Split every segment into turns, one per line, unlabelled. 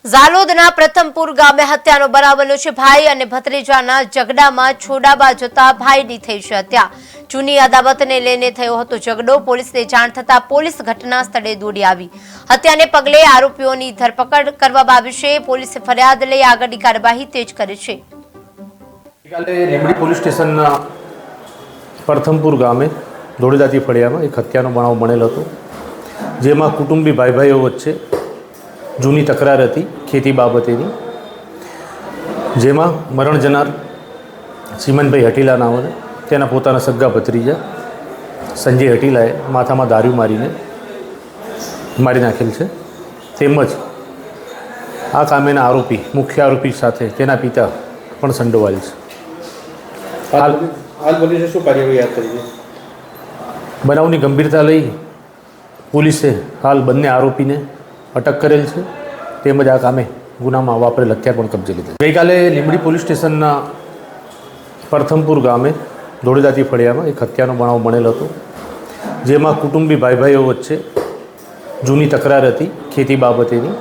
ઝાલોદના પ્રથમપુર ગામે હત્યાનો બનાવ બન્યો છે। ભાઈ અને ભત્રીજાના ઝઘડામાં છોડાવા જતા ભાઈની થઈ છે હત્યા। જૂની અદાવતને લઈને થયો હતો ઝઘડો। પોલીસને જાણ થતા પોલીસ ઘટના સ્થળે દોડી આવી। હત્યાને પગલે આરોપીઓની ધરપકડ કરવામાં આવી છે। પોલીસે ફરિયાદ લઈ આગળની કાર્યવાહી તેજ કરી છે।
લીંબડી પોલીસ સ્ટેશનના પ્રથમપુર ગામે દોડેદાતી ફળિયામાં એક હત્યાનો બનાવ બનેલ હતો, જેમાં કુટુંબી ભાઈઓ વચ્ચે જૂની તકરાર હતી ખેતી બાબતેની, જેમાં મરણ જનાર ચીમનભાઈ હટીલા નાઓને તેના પોતાના સગ્ગા ભત્રીજા સંજય હટીલાએ માથામાં દારૂ મારીને મારી નાખેલ છે। તેમજ આ કામેના આરોપી મુખ્ય આરોપી સાથે તેના પિતા પણ સંડોવાયેલ છે।
હાલ પોલીસે શું કાર્યવાહી હાથ કરી છે?
બનાવની ગંભીરતા લઈ પોલીસે હાલ બંને આરોપીને અટક કરેલ છે, તેમજ આ કામે ગુનામાં વાપરેલ હથિયાર પણ કબજે લીધેલ। ગઈકાલે લીંબડી પોલીસ સ્ટેશનના પ્રથમપુર ગામે દોડેદાતી ફળિયામાં એક હત્યાનો બનાવ બનેલ હતો, જેમાં કુટુંબી ભાઈઓ વચ્ચે જૂની તકરાર હતી ખેતી બાબતેની,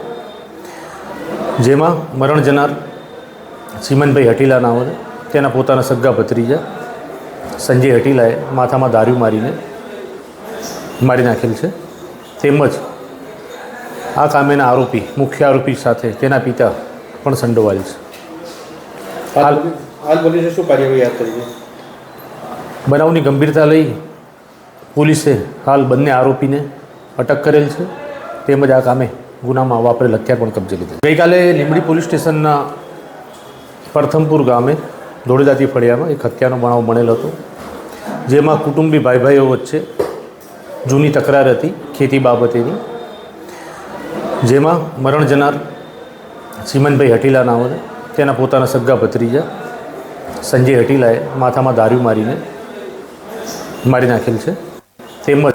જેમાં મરણ જનાર ચીમનભાઈ હટીલા નાઓને તેના પોતાના સગ્ગા ભત્રીજા સંજય હટીલાએ માથામાં દારૂ મારીને મારી નાખેલ છે। તેમજ આ કામેના આરોપી મુખ્ય આરોપી સાથે તેના પિતા પણ સંડોવાયેલ છે।
હાલ પોલીસે શું કાર્યવાહી હાથ કરી છે?
બનાવની ગંભીરતા લઈ પોલીસે હાલ બંને આરોપીને અટક કરેલ છે, તેમજ આ કામે ગુનામાં વાપરેલ હથિયાર પણ કબજે લીધેલ। ગઈકાલે લીંબડી પોલીસ સ્ટેશનના પ્રથમપુર ગામે દોડેદાતી ફળિયામાં એક હત્યાનો બનાવ બનેલ હતો, જેમાં કુટુંબી ભાઈઓ વચ્ચે જૂની તકરાર હતી ખેતી બાબતેની, જેમાં મરણ જનાર ચીમનભાઈ હટીલા નાઓને તેના પોતાના સગ્ગા ભત્રીજા સંજય હટીલાએ માથામાં દારૂ મારીને મારી નાખેલ છે। તેમજ